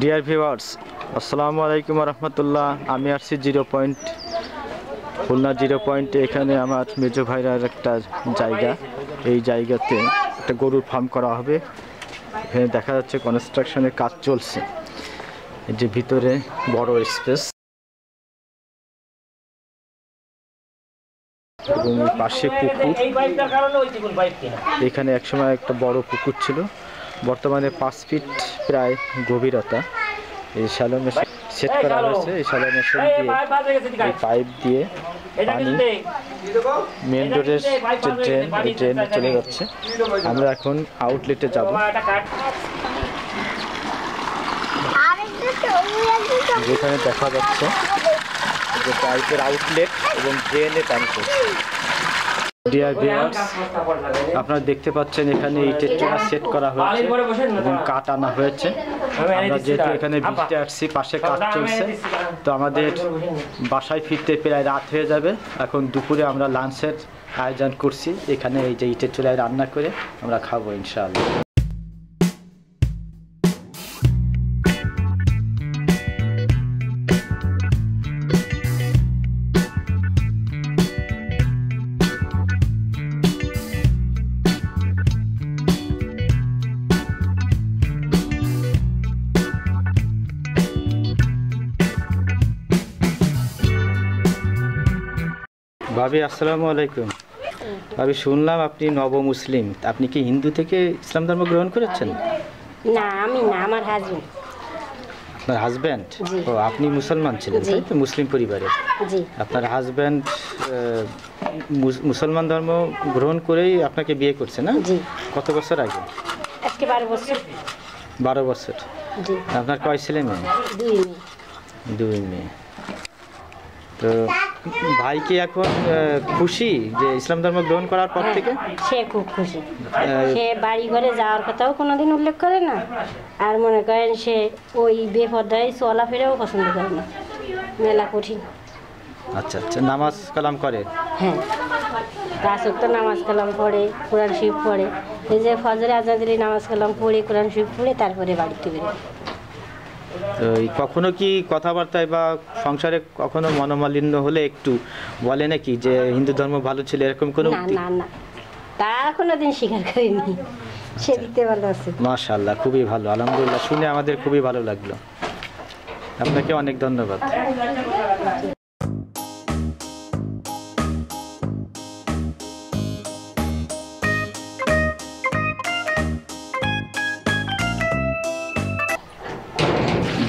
Dear viewers, আসসালামু আলাইকুম রহমতুল্লাহ। আমি আসছি খুলনা 0 পয়েন্টে। এখানে আমার মেজো ভাইরার একটা জায়গা, এই জায়গাতে একটা গরুর ফার্ম করা হবে। এখানে দেখা যাচ্ছে কনস্ট্রাকশনের কাজ চলছে। এই যে ভিতরে বড় স্পেস এবং পাশে পুকুর। এখানে একসময় একটা বড় পুকুর ছিল, বর্তমানে 5 ফিট প্রায় গভীরতা। এই শ্যালো মেশিন সেট করা হয়েছে। এই শ্যালো মেশিন দিয়ে এই পাইপ দিয়ে পানি মেন রোডের যে ড্রেন, এই ড্রেনে চলে যাচ্ছে। আমরা এখন আউটলেটে যাব, যেখানে দেখা যাচ্ছে যে পাইপের আউটলেট এবং ড্রেনে পানি পড়ছে। ডিয়ার ভিউয়ার্স, আপনারা দেখতে পাচ্ছেন এখানে ইটের চূড়া সেট করা হয়েছে এবং কাঠ আনা হয়েছে। আমরা যেহেতু এখানে ভিজিটে আসছি, পাশে কাজ চলছে, তো আমাদের বাসায় ফিরতে প্রায় রাত হয়ে যাবে। এখন দুপুরে আমরা লাঞ্চের আয়োজন করছি। এখানে এই যে ইটের চূড়ায় রান্না করে আমরা খাবো ইনশাআল্লাহ। ভাবি, আসসালামু আলাইকুম। ভাবি, শুনলাম আপনি নব মুসলিম। আপনি কি হিন্দু থেকে ইসলাম ধর্ম গ্রহণ করেছেন? না, আমি না, আমার হাজবেন্ড। আপনার হাজব্যান্ড? ও, আপনি মুসলমান ছিলেন তাই তো, মুসলিম পরিবারে? জি। আপনার হাজব্যান্ড মুসলমান ধর্ম গ্রহণ করেই আপনাকে বিয়ে করছে না? জি। কত বছর আগে? আজকে 12 বছর। 12 বছর। জি। আপনার কয় ছেলে মেয়ে? 2 মেয়ে। 2 মেয়ে। তো ভাই কি এখন খুশি যে ইসলাম ধর্ম গ্রহণ করার পর থেকে? সে খুব খুশি। সে বাড়ি ঘরে যাওয়ার কথাও কোনোদিন উল্লেখ করে না, আর মনে করেন সে ওই বেপরদায় চলাফেরাও পছন্দ করে না, মেলা কঠিন। আচ্ছা আচ্ছা, নামাজ কালাম করে? হ্যাঁ, 5 ওয়াক্ত নামাজ কালাম পড়ে, কোরআন শরীফ পড়ে। এই যে ফজরে আজান দিলে নামাজ কালাম পড়ে, কোরআন শরীফ পড়ে তারপরে বাড়িতে বেরোয়। কখনো কি কথাবার্তায় বা সংসারে কখনো মনোমালিন্য হলে একটু বলে নাকি যে হিন্দু ধর্ম ভালো ছিল, এরকম কোনো? না না না, তা কোনোদিন স্বীকার করিনি। সে দিতে ভালো আছে। মাশাআল্লাহ, খুবই ভালো, আলহামদুলিল্লাহ। শুনে আমাদের খুবই ভালো লাগলো। আপনাকে অনেক ধন্যবাদ।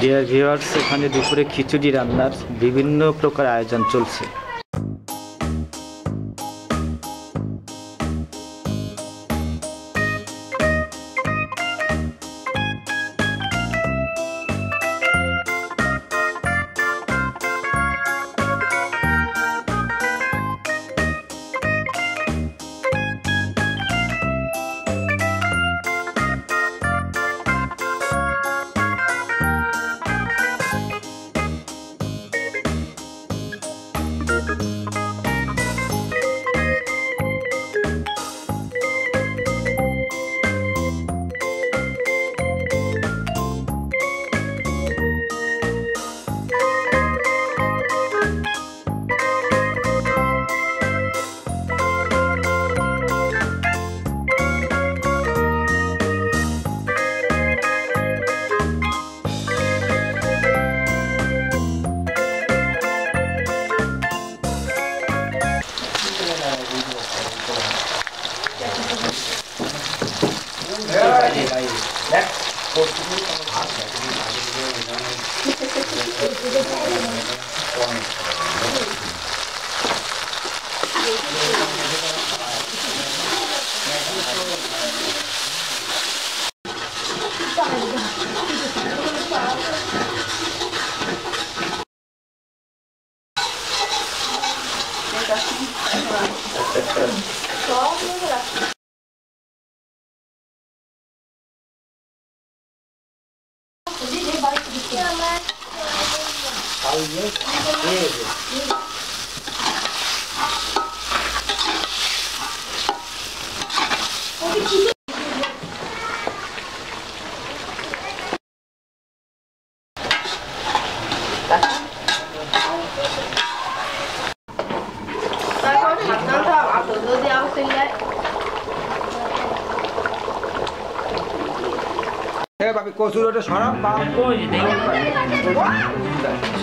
ডিয়ার ভিউয়ার্স, এখানে দুপুরে খিচুড়ি রান্নার বিভিন্ন প্রকার আয়োজন চলছে।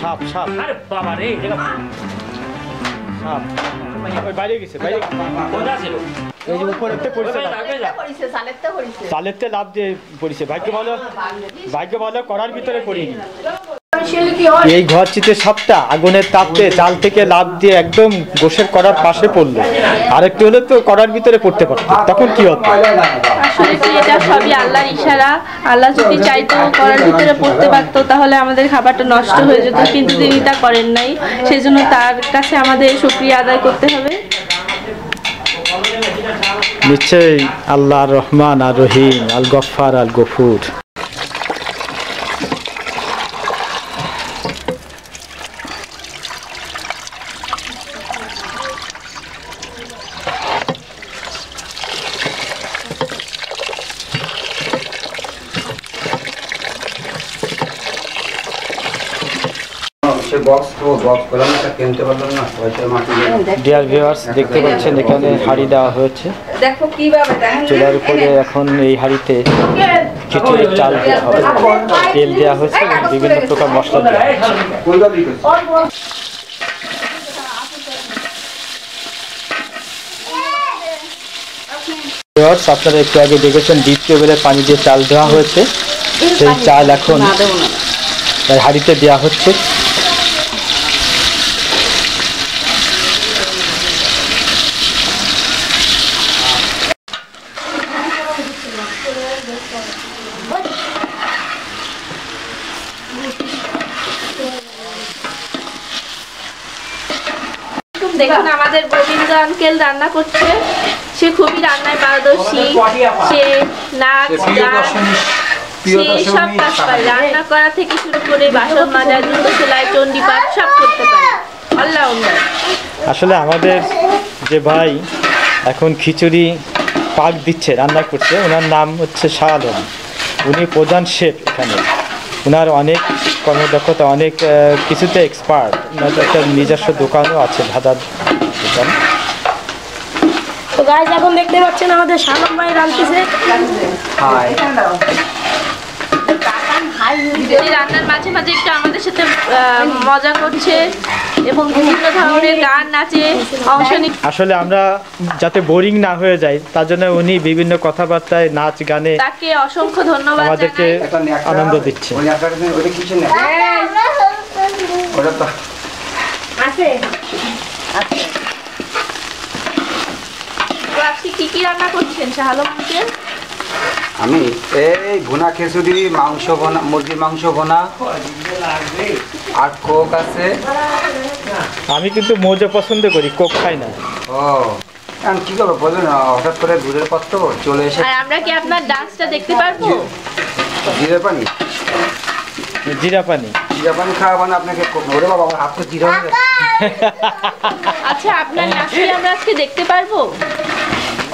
সাপ সাপ আরে বাবা রে সাপ বাইরে গেছে বাইরে এই যে উপরেতে পড়ছে চালেরতে লাভ দিয়ে পড়ছে ভাগ্য ভালো করার ভিতরে পড়িনি। এই ঘর চিতে সাপটা আগুনের তাপে চাল থেকে লাভ দিয়ে একদম গোশের করার পাশে পড়লো, আরেকটি হলে তো করার ভিতরে পড়তে পারতো, তখন কি হতো? আসলে কি এটা সবই আল্লাহর ইশারা। আল্লাহ যদি চাইতো করার ভিতরে পড়তে পারতো তাহলে আমাদের খাবারটা নষ্ট হয়ে যেত, কিন্তু তিনি তা করেন নাই। সেজন্য তার কাছে আমাদের শুকরিয়া আদায় করতে হবে। নিশ্চয়ই আল্লাহ রহমান আর রহিম, আল গফফার আল গফুর। ডিয়ার ভিউয়ার্স, দেখতে পাচ্ছেন এখানে হাঁড়ি দেওয়া হয়েছে চুলার উপরে। এখন এই হাঁড়িতে খিচুড়ির চাল দেওয়া হবে, তেল দেওয়া হয়েছে এবং বিভিন্ন প্রকার মশলা দেওয়া হয়েছে। ভিউয়ার্স, আপনারা একটু আগে দেখেছেন ডিপ টেবিলে পানি দিয়ে চাল দেওয়া হয়েছে, সেই চাল এখন হাঁড়িতে দেওয়া হচ্ছে। দেখুন আমাদের গোবিন্দ আঙ্কেল রান্না করছে। সে খুবই রান্নায় পারদর্শী। সে নাচ গান সে সব কাজ পারে, রান্না করা থেকে শুরু করে বাসন মাজা, জুতো সেলাই, চণ্ডীপাঠ সব করতে পারে। অলরাউন্ডার। আসলে আমাদের যে ভাই এখন খিচুড়ি পাক দিচ্ছে, রান্না করছে, ওনার নাম হচ্ছে শাহ আলম। উনি প্রধান শেফ এখানে। ওনার অনেক কর্মদক্ষতা, অনেক কিছুতে এক্সপার্ট। ওনার একটা নিজস্ব দোকানও আছে, ধাঁধার দোকান। তো গাইস, এখন দেখতে পাচ্ছেন আমাদের শালম ভাই রাঁধতেছে। তিনি রান্নার মাঝে মাঝে একটু আমাদের সাথে মজা করছে এবং বিভিন্ন ধরনের গান নাচে অংশ নিচ্ছে। আসলে আমরা যাতে বোরিং না হয়ে যায় তার জন্য উনি বিভিন্ন কথাবার্তায়, নাচ গানে তাকে অসংখ্য ধন্যবাদ আমাদেরকে আনন্দ দিচ্ছে। আপনি কি কি রান্না করছেন শাহ আলম আঙ্কেল? আমি এই ভুনা খিচুড়ি, মাংস ভুনা, মুরগির মাংস ভুনা আর কোক আছে। আমি কিন্তু মজা পছন্দ করি, কোক খাই না। ও এখন কি করবো বলুন, হঠাৎ করে দূরের পথ তো চলে এসে। আর আমরা কি আপনার ডান্সটা দেখতে পারবো? জিরে পানি, জিরা পানি, জিরা পানি খাওয়াবো না আপনাকে? ওরে বাবা, আমার হাত তো জিরা হয়ে গেছে। আচ্ছা, আপনার নাচ কি আমরা আজকে দেখতে পারবো?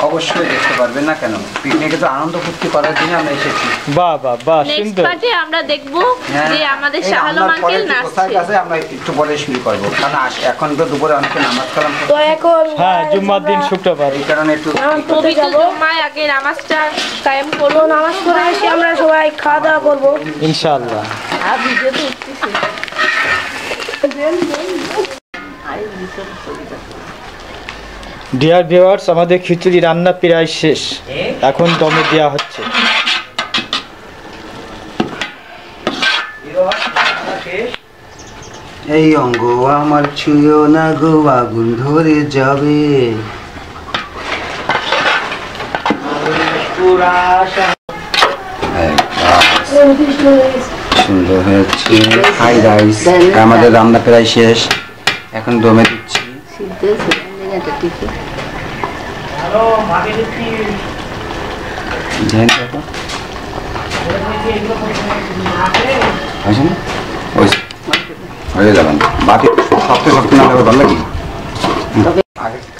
অবশ্যই দেখতে পারবেন না কেন, পিকনিকে তো আনন্দ ফুর্তি করার জন্য আমরা এসেছি। বাহ বাহ বাহ, নেক্সট সুন্দর। পার্টে আমরা দেখব যে আমাদের শাহ আলম আঙ্কেল নাচছে। কাছে আমরা একটু পরে শুরু করবো, কারণ এখন তো দুপুরে অনেকে নামাজ কালাম। তো এখন হ্যাঁ, জুম্মার দিন শুক্রবার, এই কারণে একটু পবিত্র জুম্মায় আগে নামাজটা কায়েম করবো। নামাজ পড়ে এসে আমরা সবাই খাওয়া দাওয়া করবো ইনশাআল্লাহ। আর ভিডিও তো উঠতেছে। ডিয়ার ভিউয়ার্স, আমাদের খিচুড়ি রান্না প্রায় শেষ, এখন দমে দেওয়া হচ্ছে। এই অঙ্গ আমার ছুঁয়ো না গো, আগুন ধরে যাবে। সুন্দর হয়েছে। হাই গাইস, আমাদের রান্না প্রায় শেষ, এখন দমে দিচ্ছি।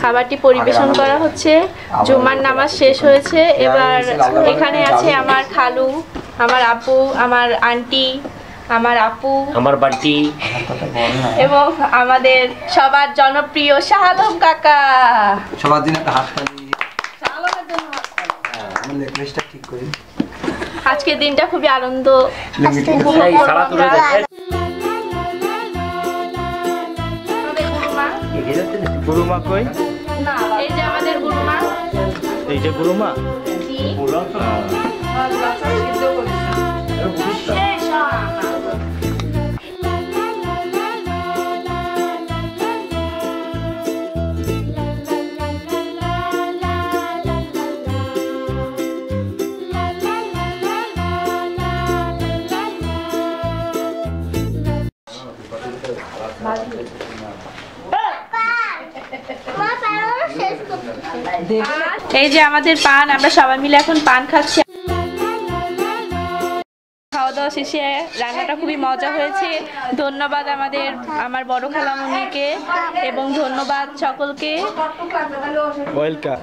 খাবারটি পরিবেশন করা হচ্ছে। জুম্মার নামাজ শেষ হয়েছে। এবার এখানে আছে আমার খালু, আমার আপু, আমার আন্টি, আমার আপু, আমার বাড়ি এবং আমাদের সবার জনপ্রিয় শাহালম কাকা। সবার দিন একটা হাততালি। আমি নেকলেসটা ঠিক করি। আজকের দিনটা খুবই আনন্দ। গুরুমা কই? এই যে আমাদের গুরুমা। এই যে গুরুমা। এই যে আমাদের পান, আমরা সবাই মিলে এখন পান খাচ্ছি। খাওয়া দাওয়া শেষে রান্নাটা খুবই মজা হয়েছে। ধন্যবাদ আমার বড় খালামণিকে এবং ধন্যবাদ সকলকে। ওয়েলকাম।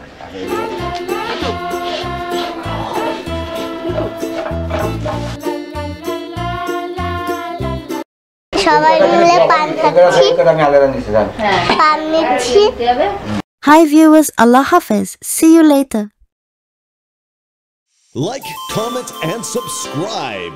সবাই মিলে পান খাচ্ছি, পান নিচ্ছি। Hi viewers, Allah Hafiz. See you later. Like, comment, and subscribe.